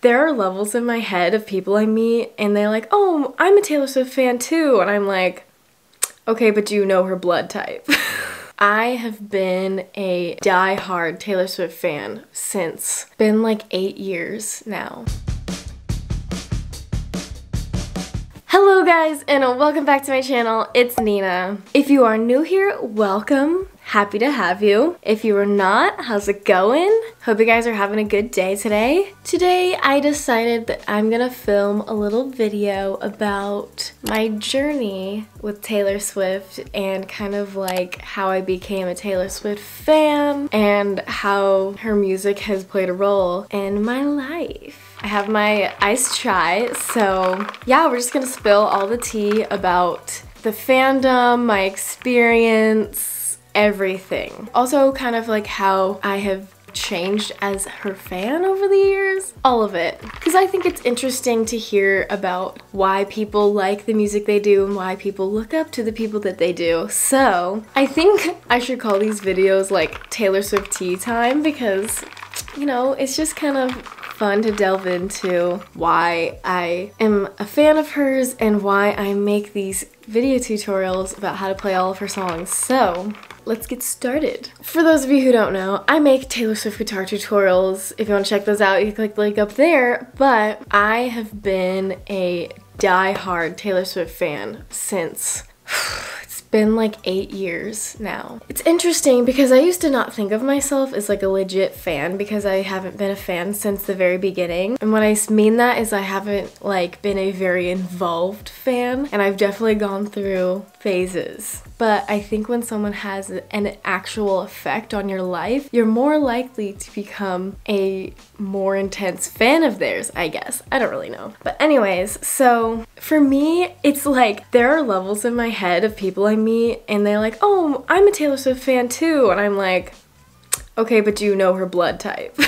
there are levels in my head of people I meet and they're like, oh, I'm a Taylor Swift fan too. And I'm like, okay, but do you know her blood type? I have been a die-hard Taylor Swift fan since, been like 8 years now. Hello guys, and welcome back to my channel. It's Nina. If you are new here, welcome. Happy to have you. If you are not, how's it going? Hope you guys are having a good day today. Today I decided that I'm gonna film a little video about my journey with Taylor Swift and kind of like how I became a Taylor Swift fan and how her music has played a role in my life. I have my iced chai, so yeah, we're just gonna spill all the tea about the fandom, my experience, everything. Also kind of like how I have changed as her fan over the years. All of it. Because I think it's interesting to hear about why people like the music they do and why people look up to the people that they do. So I think I should call these videos like Taylor Swift tea time because, you know, it's just kind of fun to delve into why I am a fan of hers and why I make these video tutorials about how to play all of her songs. So let's get started. For those of you who don't know, I make Taylor Swift guitar tutorials. If you want to check those out, you can click the link up there. But I have been a die-hard Taylor Swift fan since it's been like 8 years now. It's interesting because I used to not think of myself as like a legit fan because I haven't been a fan since the very beginning. And what I mean that is I haven't like been a very involved fan, and I've definitely gone through phases. But I think when someone has an actual effect on your life, you're more likely to become a more intense fan of theirs, I guess. I don't really know. But anyways, so for me, it's like there are levels in my head of people I meet and they're like, oh, I'm a Taylor Swift fan too. And I'm like, okay, but do you know her blood type?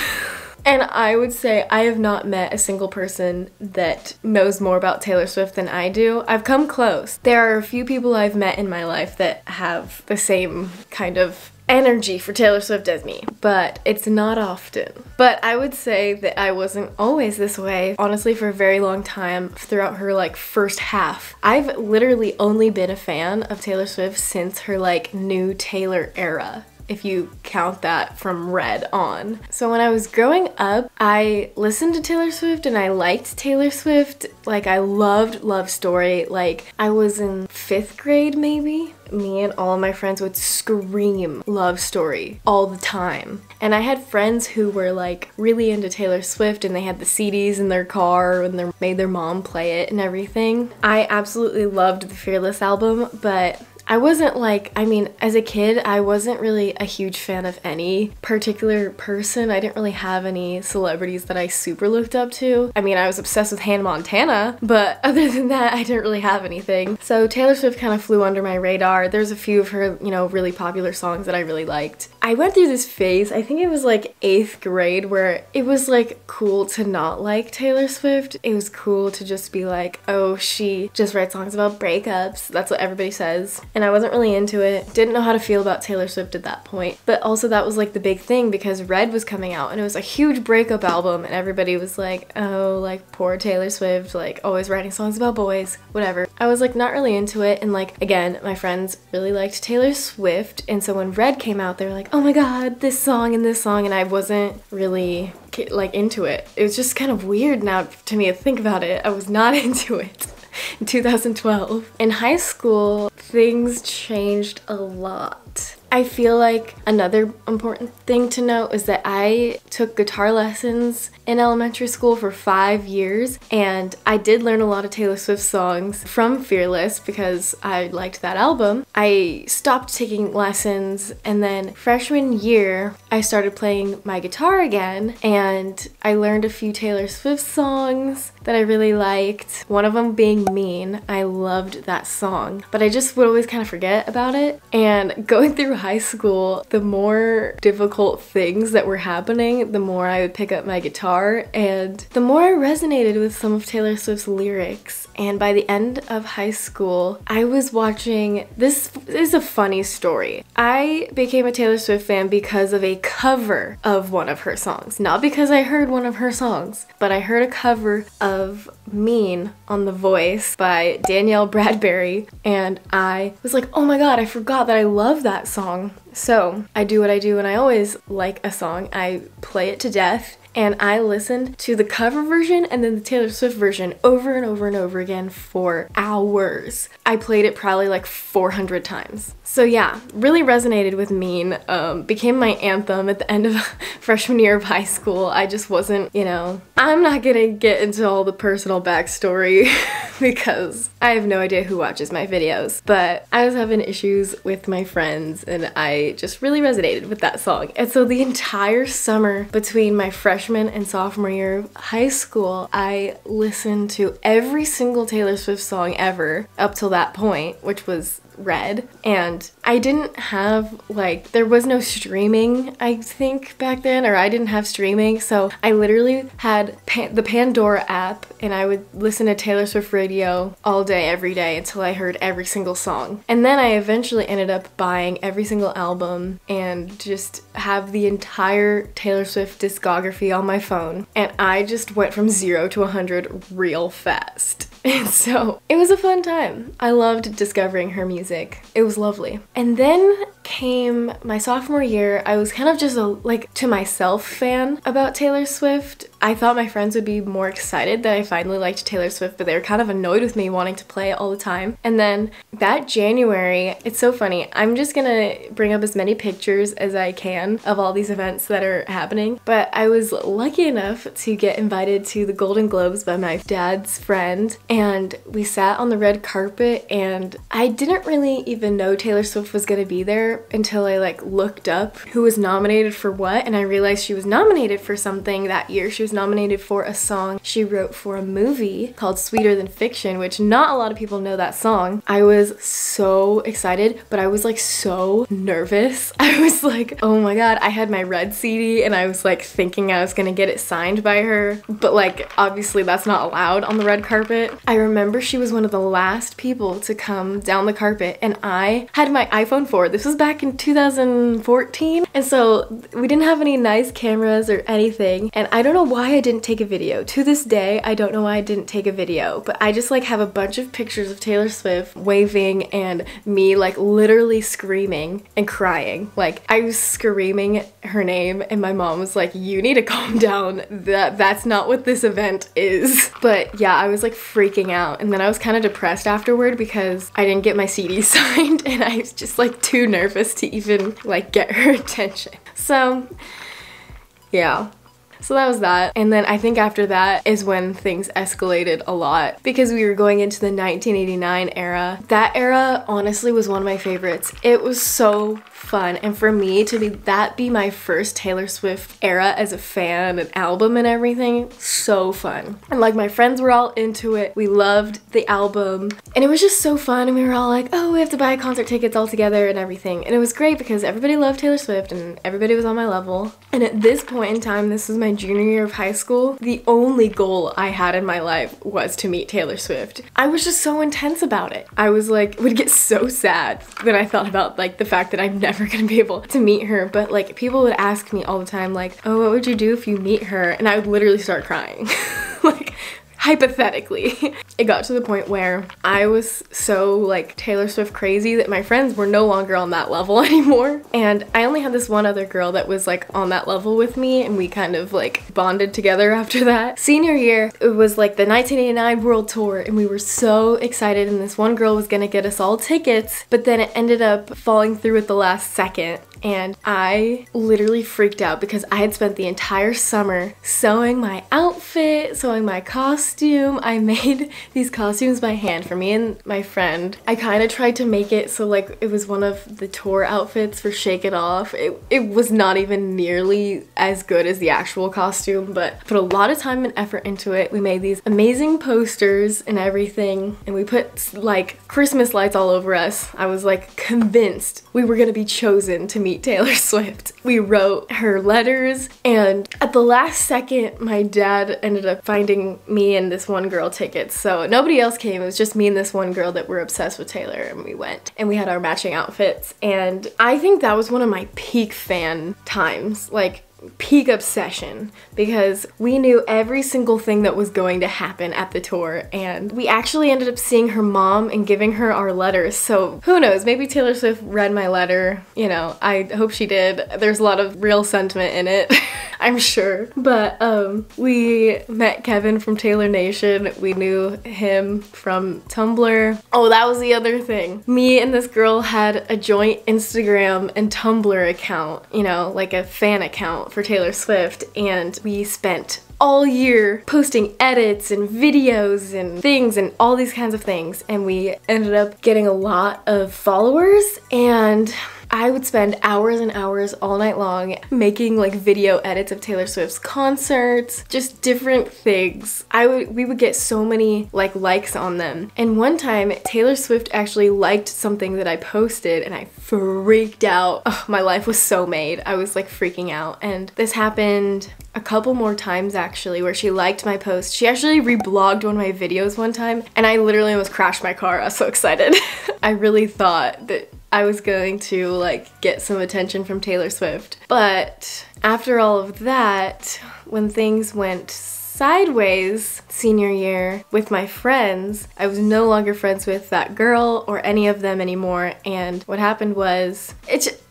And I would say I have not met a single person that knows more about Taylor Swift than I do. I've come close. There are a few people I've met in my life that have the same kind of energy for Taylor Swift as me, but it's not often. But I would say that I wasn't always this way. Honestly, for a very long time, throughout her like first half, I've literally only been a fan of Taylor Swift since her like new Taylor era, if you count that from Red on. So when I was growing up, I listened to Taylor Swift and I liked Taylor Swift. Like I loved Love Story. Like I was in 5th grade maybe. Me and all of my friends would scream Love Story all the time. And I had friends who were like really into Taylor Swift and they had the CDs in their car and they made their mom play it and everything. I absolutely loved the Fearless album, but I wasn't like, I mean, as a kid, I wasn't really a huge fan of any particular person. I didn't really have any celebrities that I super looked up to. I mean, I was obsessed with Hannah Montana, but other than that, I didn't really have anything. So Taylor Swift kind of flew under my radar. There's a few of her, you know, really popular songs that I really liked. I went through this phase, I think it was like 8th grade, where it was like cool to not like Taylor Swift. It was cool to just be like, oh, she just writes songs about breakups. That's what everybody says. And I wasn't really into it. Didn't know how to feel about Taylor Swift at that point. But also that was like the big thing because Red was coming out and it was a huge breakup album and everybody was like, oh, like poor Taylor Swift, like always writing songs about boys, whatever. I was like not really into it, and like again, my friends really liked Taylor Swift, and so when Red came out, they were like, oh my god, this song, and I wasn't really like into it. It was just kind of weird now to me to think about it. I was not into it. In 2012. In high school, things changed a lot. I feel like another important thing to note is that I took guitar lessons in elementary school for 5 years, and I did learn a lot of Taylor Swift songs from Fearless because I liked that album. I stopped taking lessons, and then freshman year I started playing my guitar again, and I learned a few Taylor Swift songs that I really liked. One of them being Mean. I loved that song, but I just would always kind of forget about it. And going through high school, the more difficult things that were happening, the more I would pick up my guitar and the more I resonated with some of Taylor Swift's lyrics. And by the end of high school, I was watching, this is a funny story. I became a Taylor Swift fan because of a cover of one of her songs. Not because I heard one of her songs, but I heard a cover of Mean on The Voice by Danielle Bradbury, and I was like, oh my god, I forgot that I love that song. So I do what I do, and I always like a song. I play it to death. And I listened to the cover version and then the Taylor Swift version over and over and over again for hours. I played it probably like 400 times. So yeah, really resonated with Mean. Became my anthem at the end of freshman year of high school. I just wasn't, you know, I'm not gonna get into all the personal backstory because I have no idea who watches my videos. But I was having issues with my friends and I just really resonated with that song. And so the entire summer between my freshman and sophomore year of high school, I listened to every single Taylor Swift song ever up till that point, which was Red. And I didn't have, like, there was no streaming, I think, back then, or I didn't have streaming, so I literally had the Pandora app and I would listen to Taylor Swift radio all day, every day until I heard every single song. And then I eventually ended up buying every single album and just have the entire Taylor Swift discography on my phone. And I just went from 0 to 100 real fast. And so it was a fun time. I loved discovering her music. It was lovely. And then came my sophomore year. I was kind of just a, like, to myself fan about Taylor Swift. I thought my friends would be more excited that I finally liked Taylor Swift, but they were kind of annoyed with me wanting to play it all the time. And then that January, it's so funny, I'm just gonna bring up as many pictures as I can of all these events that are happening, but I was lucky enough to get invited to the Golden Globes by my dad's friend, and we sat on the red carpet, and I didn't really even know Taylor Swift was gonna be there until I like looked up who was nominated for what, and I realized she was nominated for something that year. She was nominated for a song she wrote for a movie called Sweeter Than Fiction, which not a lot of people know that song. I was so excited, but I was like so nervous. I was like, oh my god, I had my Red CD and I was like thinking I was gonna get it signed by her, but like obviously that's not allowed on the red carpet. I remember she was one of the last people to come down the carpet, and I had my iPhone 4. This was back in 2014, and so we didn't have any nice cameras or anything, and I don't know why I didn't take a video. To this day, I don't know why I didn't take a video, but I just like have a bunch of pictures of Taylor Swift waving and me like literally screaming and crying. Like I was screaming her name and my mom was like, you need to calm down. That's not what this event is. But yeah, I was like freaking out, and then I was kind of depressed afterward because I didn't get my CD signed and I was just like too nervous to even like get her attention. So yeah. So that was that. And then I think after that is when things escalated a lot because we were going into the 1989 era. That era honestly was one of my favorites. It was so fun, and for me to be my first Taylor Swift era as a fan, an album and everything, so fun. And like my friends were all into it. We loved the album and it was just so fun, and we were all like, oh, we have to buy concert tickets all together and everything. And it was great because everybody loved Taylor Swift and everybody was on my level. And at this point in time, this was my junior year of high school, the only goal I had in my life was to meet Taylor Swift. I was just so intense about it. I was like, would get so sad when I thought about like the fact that I'm never gonna be able to meet her, but like people would ask me all the time like, oh, what would you do if you meet her? And I would literally start crying. Like, hypothetically. It got to the point where I was so like Taylor Swift crazy that my friends were no longer on that level anymore. And I only had this one other girl that was like on that level with me, and we kind of like bonded together after that. Senior year, it was like the 1989 World Tour, and we were so excited, and this one girl was gonna get us all tickets, but then it ended up falling through at the last second. And I literally freaked out because I had spent the entire summer sewing my outfit started sewing my costume. I made these costumes by hand for me and my friend. I kind of tried to make it so like it was one of the tour outfits for Shake It Off. It was not even nearly as good as the actual costume, but I put a lot of time and effort into it. We made these amazing posters and everything, and we put like Christmas lights all over us. I was like convinced we were gonna be chosen to meet Taylor Swift. We wrote her letters, and at the last second my dad ended up finding me and this one girl tickets, so nobody else came. It was just me and this one girl that were obsessed with Taylor, and we went and we had our matching outfits. And I think that was one of my peak fan times, like peak obsession, because we knew every single thing that was going to happen at the tour, and we actually ended up seeing her mom and giving her our letters. So who knows, maybe Taylor Swift read my letter, you know, I hope she did. There's a lot of real sentiment in it. I'm sure. But we met Kevin from Taylor Nation. We knew him from Tumblr. Oh, that was the other thing. Me and this girl had a joint Instagram and Tumblr account, you know, like a fan account for Taylor Swift, and we spent all year posting edits and videos and things and all these kinds of things, and we ended up getting a lot of followers, and I would spend hours and hours all night long making like video edits of Taylor Swift's concerts, just different things. We would get so many like likes on them. And one time Taylor Swift actually liked something that I posted, and I freaked out. Oh, my life was so made. I was like freaking out. And this happened a couple more times actually, where she liked my post. She actually reblogged one of my videos one time, and I literally almost crashed my car. I was so excited. I really thought that I was going to like get some attention from Taylor Swift. But after all of that, when things went sideways senior year with my friends, I was no longer friends with that girl or any of them anymore. And what happened was,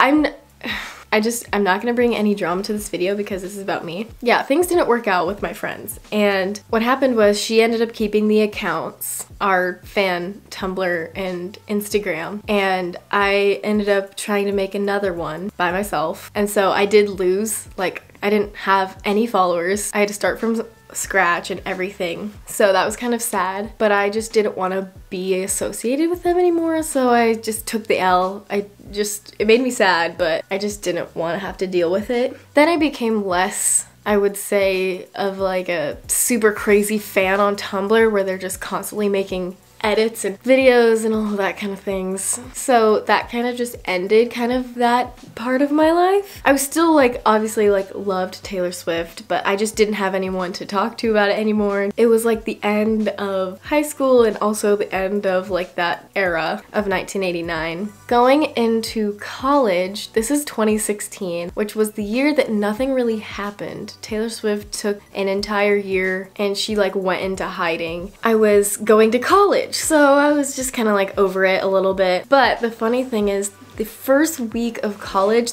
I'm not gonna bring any drama to this video because this is about me. Yeah, things didn't work out with my friends. And what happened was she ended up keeping the accounts, our fan Tumblr and Instagram, and I ended up trying to make another one by myself. And so I did lose, like, I didn't have any followers. I had to start from scratch and everything. So that was kind of sad, but I just didn't want to be associated with them anymore, so I just took the L. It made me sad, but I just didn't want to have to deal with it. Then I became less, I would say, of like a super crazy fan on Tumblr where they're just constantly making edits and videos and all of that kind of things. So that kind of just ended kind of that part of my life. I was still like obviously like loved Taylor Swift, but I just didn't have anyone to talk to about it anymore. It was like the end of high school and also the end of like that era of 1989. Going into college, this is 2016, which was the year that nothing really happened. Taylor Swift took an entire year and she like went into hiding. I was going to college, so I was just kind of like over it a little bit. But the funny thing is, the first week of college,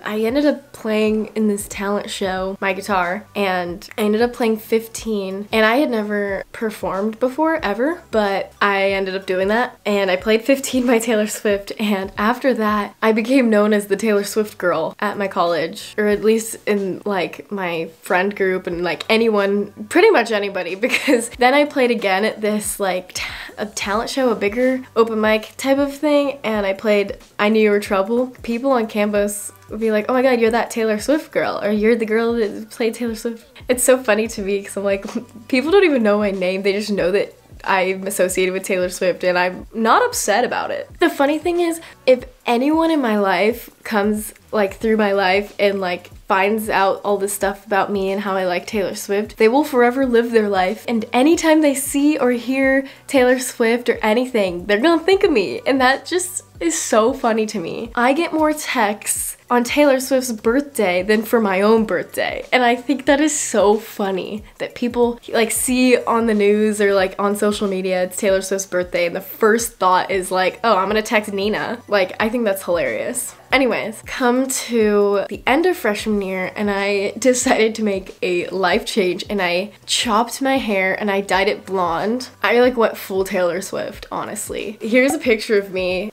I ended up playing in this talent show my guitar, and I ended up playing 15, and I had never performed before ever, but I ended up doing that, and I played 15 by Taylor Swift. And after that I became known as the Taylor Swift girl at my college, or at least in like my friend group and like anyone, pretty much anybody, because then I played again at this like a talent show, a bigger open mic type of thing, and I played I Knew You Were Trouble. People on campus would be like, oh my god, you're that Taylor Swift girl, or you're the girl that played Taylor Swift. It's so funny to me because I'm like, people don't even know my name, they just know that I'm associated with Taylor Swift, and I'm not upset about it. The funny thing is, if anyone in my life comes like through my life and like finds out all this stuff about me and how I like Taylor Swift, they will forever live their life, and anytime they see or hear Taylor Swift or anything, they're gonna think of me, and that just is so funny to me. I get more texts on Taylor Swift's birthday than for my own birthday, and I think that is so funny that people like see on the news or like on social media it's Taylor Swift's birthday and the first thought is like, oh, I'm gonna text Nina. Like, I think that's hilarious. Anyways, come to the end of freshman year, and I decided to make a life change, and I chopped my hair and I dyed it blonde. I like went full Taylor Swift, honestly. Here's a picture of me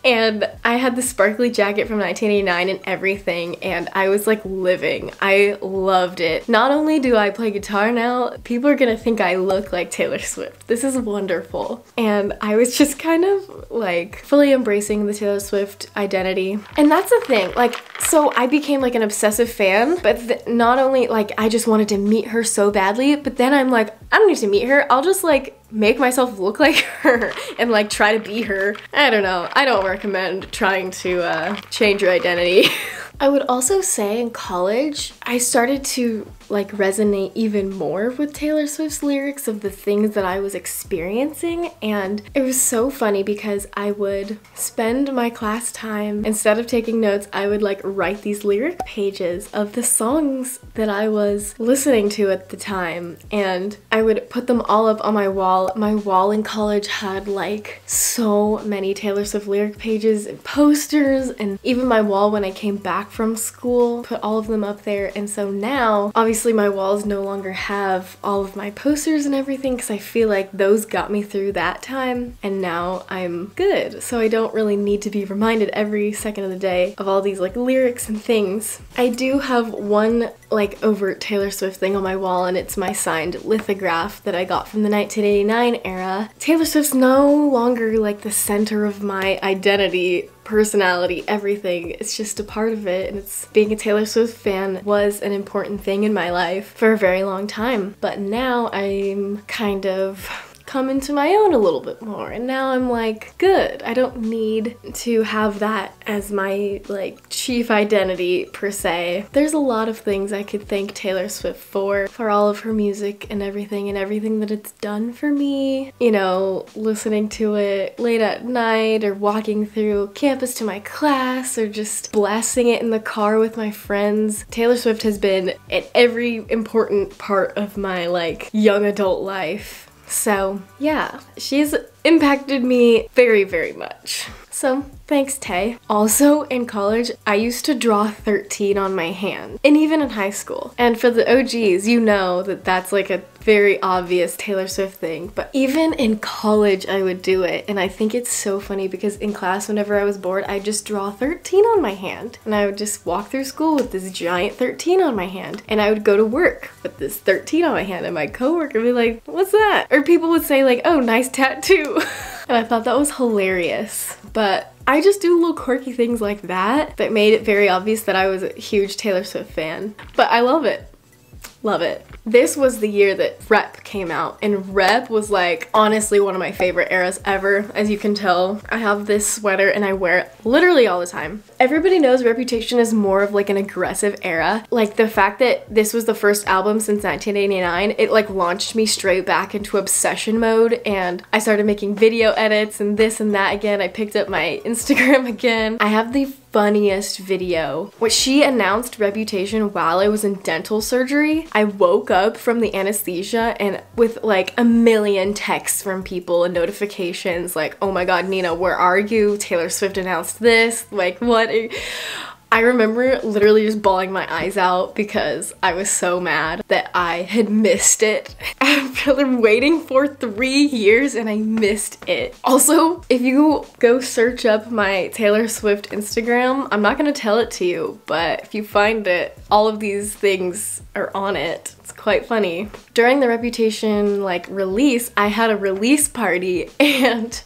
And I had the sparkly jacket from 1989 and everything, and I was like living. I loved it. Not only do I play guitar now, people are gonna think I look like Taylor Swift. This is wonderful. And I was just kind of like fully embracing the Taylor Swift identity. And that's the thing, like, so I became like an obsessive fan, but not only like I just wanted to meet her so badly, but then I'm like, I don't need to meet her. I'll just like make myself look like her and like try to be her. I don't know. I don't recommend trying to change your identity. I would also say in college, I started to like resonate even more with Taylor Swift's lyrics of the things that I was experiencing, and it was so funny because I would spend my class time, instead of taking notes, I would like write these lyric pages of the songs that I was listening to at the time, and I would put them all up on my wall. My wall in college had like so many Taylor Swift lyric pages and posters, and even my wall when I came back from school, put all of them up there. And so now, obviously my walls no longer have all of my posters and everything because I feel like those got me through that time, and now I'm good. So I don't really need to be reminded every second of the day of all these like lyrics and things. I do have one like overt Taylor Swift thing on my wall, and it's my signed lithograph that I got from the 1989 era. Taylor Swift's no longer like the center of my identity, personality, everything. It's just a part of it, and it's being a Taylor Swift fan was an important thing in my life for a very long time. But now I'm kind of come into my own a little bit more, and now I'm like, good. I don't need to have that as my like chief identity per se. There's a lot of things I could thank Taylor Swift for all of her music and everything that it's done for me. You know, listening to it late at night or walking through campus to my class or just blasting it in the car with my friends. Taylor Swift has been at every important part of my like young adult life. So yeah, she's impacted me very, very much. So thanks, Tay. Also in college, I used to draw 13 on my hand, and even in high school. And for the OGs, you know that that's like a very obvious Taylor Swift thing, but even in college I would do it. And I think it's so funny because in class, whenever I was bored, I'd just draw 13 on my hand, and I would just walk through school with this giant 13 on my hand, and I would go to work with this 13 on my hand, and my coworker would be like, what's that? Or people would say like, oh, nice tattoo. And I thought that was hilarious. But I just do little quirky things like that that made it very obvious that I was a huge Taylor Swift fan. But I love it. Love it. This was the year that Rep came out, and Rep was like honestly one of my favorite eras ever. As you can tell, I have this sweater and I wear it literally all the time. Everybody knows Reputation is more of like an aggressive era. Like the fact that this was the first album since 1989, it like launched me straight back into obsession mode, and I started making video edits and this and that again. I picked up my Instagram again. I have the funniest video. When she announced Reputation while I was in dental surgery, I woke up from the anesthesia and with like a million texts from people and notifications like, oh my god, Nina, where are you? Taylor Swift announced this. Like, what? I remember literally just bawling my eyes out because I was so mad that I had missed it. After waiting for 3 years and I missed it. Also, if you go search up my Taylor Swift Instagram, I'm not gonna tell it to you, but if you find it, all of these things are on it. It's quite funny. During the Reputation like release, I had a release party, and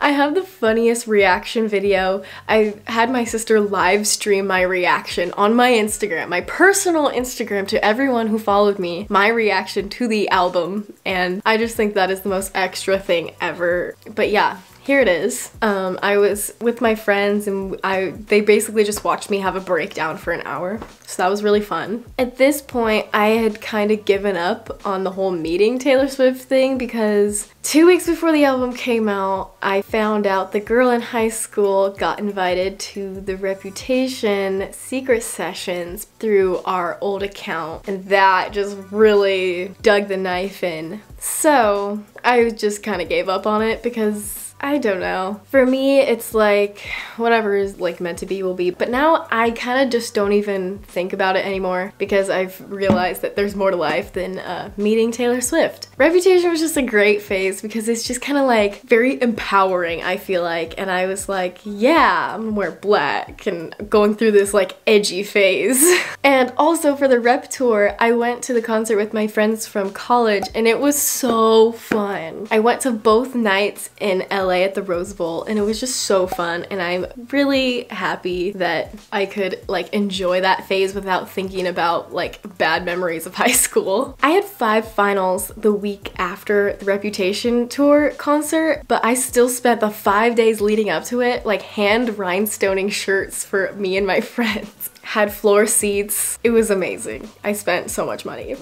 I have the funniest reaction video. I had my sister live stream my reaction on my Instagram, my personal Instagram, to everyone who followed me, my reaction to the album, and I just think that is the most extra thing ever. But yeah, here it is. I was with my friends, and they basically just watched me have a breakdown for an hour. So that was really fun. At this point, I had kind of given up on the whole meeting Taylor Swift thing because 2 weeks before the album came out, I found out the girl in high school got invited to the Reputation secret sessions through our old account, and that just really dug the knife in. So I just kind of gave up on it because I don't know. For me, it's like whatever is like meant to be will be. But now I kind of just don't even think about it anymore because I've realized that there's more to life than meeting Taylor Swift. Reputation was just a great phase because it's just kind of like very empowering, I feel like. And I was like, yeah, I'm gonna wear black and going through this like edgy phase. And also for the Rep tour, I went to the concert with my friends from college and it was so fun. I went to both nights in LA at the Rose Bowl and it was just so fun, and I'm really happy that I could like enjoy that phase without thinking about like bad memories of high school. I had 5 finals the week after the Reputation tour concert, but I still spent the 5 days leading up to it like hand rhinestoning shirts for me and my friends. Had floor seats. It was amazing. I spent so much money.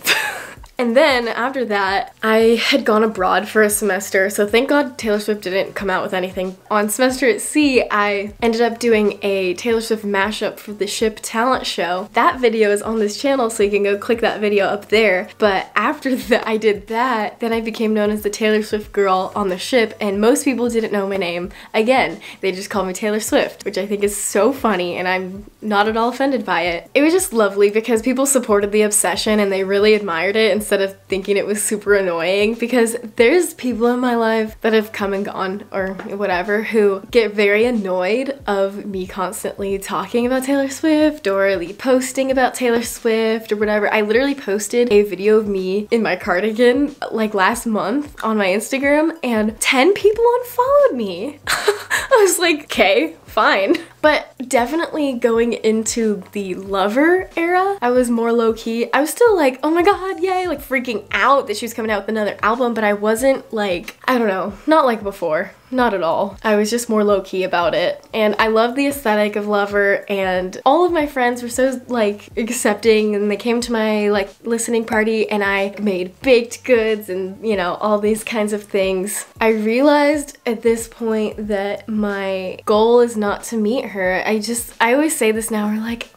And then after that, I had gone abroad for a semester, so thank God Taylor Swift didn't come out with anything. On semester at sea, I ended up doing a Taylor Swift mashup for the Ship talent show. That video is on this channel, so you can go click that video up there. But after that, I did that, then I became known as the Taylor Swift girl on the ship, and most people didn't know my name. Again, they just called me Taylor Swift, which I think is so funny, and I'm not at all offended by it. It was just lovely because people supported the obsession and they really admired it instead of thinking it was super annoying, because there's people in my life that have come and gone or whatever who get very annoyed of me constantly talking about Taylor Swift or posting about Taylor Swift or whatever. I literally posted a video of me in my cardigan like last month on my Instagram and 10 people unfollowed me. I was like, okay, fine. But definitely going into the Lover era, I was more low-key. I was still like, oh my god, yay, like freaking out that she was coming out with another album, but I wasn't like, I don't know, not like before. Not at all. I was just more low-key about it. And I love the aesthetic of Lover, and all of my friends were so like accepting, and they came to my like listening party and I made baked goods and you know, all these kinds of things. I realized at this point that my goal is not to meet her. I always say this now, we're like,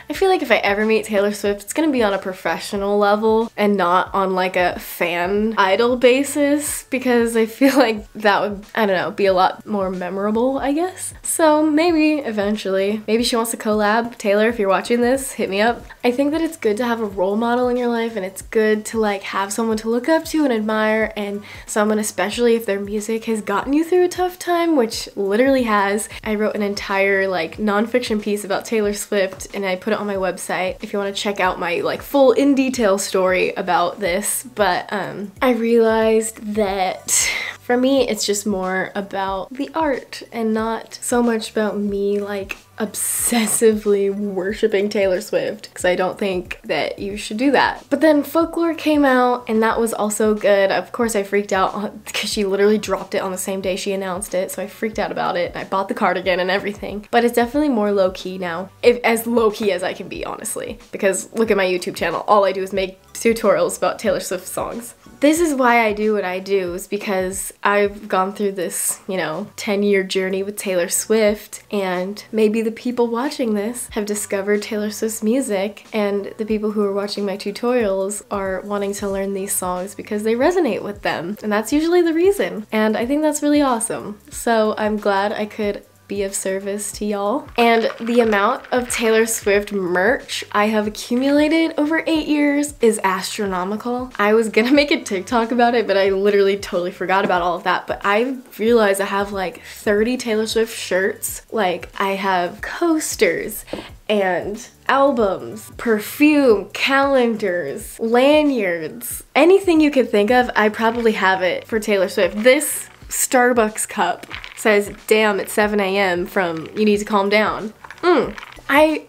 I feel like if I ever meet Taylor Swift, it's gonna be on a professional level and not on like a fan idol basis, because I feel like that would, I don't know, be a lot more memorable, I guess. So maybe eventually, maybe she wants to collab. Taylor, if you're watching this, hit me up. I think that it's good to have a role model in your life, and it's good to like have someone to look up to and admire, and someone, especially if their music has gotten you through a tough time, which literally has. I wrote an entire like nonfiction piece about Taylor Swift and I put it on my website if you want to check out my like full in detail story about this. But I realized that for me it's just more about the art and not so much about me like obsessively worshiping Taylor Swift, because I don't think that you should do that. But then Folklore came out and that was also good. Of course I freaked out because she literally dropped it on the same day she announced it, so I freaked out about it and I bought the cardigan and everything. But it's definitely more low-key now, as low-key as I can be, honestly, because look at my YouTube channel, all I do is make tutorials about Taylor Swift songs. This is why I do what I do, is because I've gone through this, you know, 10-year journey with Taylor Swift, and maybe the people watching this have discovered Taylor Swift's music, and the people who are watching my tutorials are wanting to learn these songs because they resonate with them, and that's usually the reason, and I think that's really awesome. So I'm glad I could be of service to y'all. And the amount of Taylor Swift merch I have accumulated over 8 years is astronomical. I was gonna make a TikTok about it, but I literally totally forgot about all of that. But I realized I have like 30 Taylor Swift shirts. Like I have coasters and albums, perfume, calendars, lanyards, anything you could think of, I probably have it for Taylor Swift. This Starbucks cup says damn it's 7 a.m. from You Need to Calm Down. I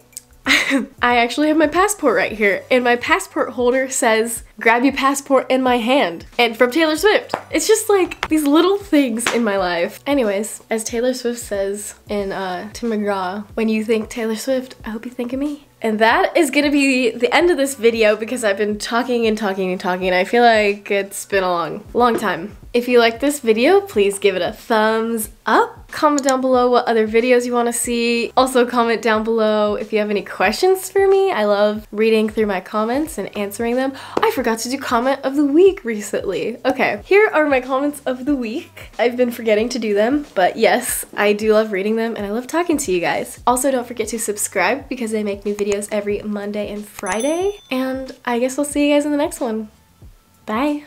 actually have my passport right here, and my passport holder says grab your passport in my hand, and from Taylor Swift. It's just like these little things in my life. Anyways, as Taylor Swift says in Tim McGraw, when you think Taylor Swift, I hope you think of me. And that is gonna be the end of this video because I've been talking and talking and talking, and I feel like it's been a long time. If you like this video, please give it a thumbs up. Comment down below what other videos you want to see. Also comment down below if you have any questions for me. I love reading through my comments and answering them. I forgot to do comment of the week recently. Okay, here are my comments of the week. I've been forgetting to do them, but yes, I do love reading them and I love talking to you guys. Also, don't forget to subscribe because I make new videos every Monday and Friday. And I guess I'll see you guys in the next one. Bye.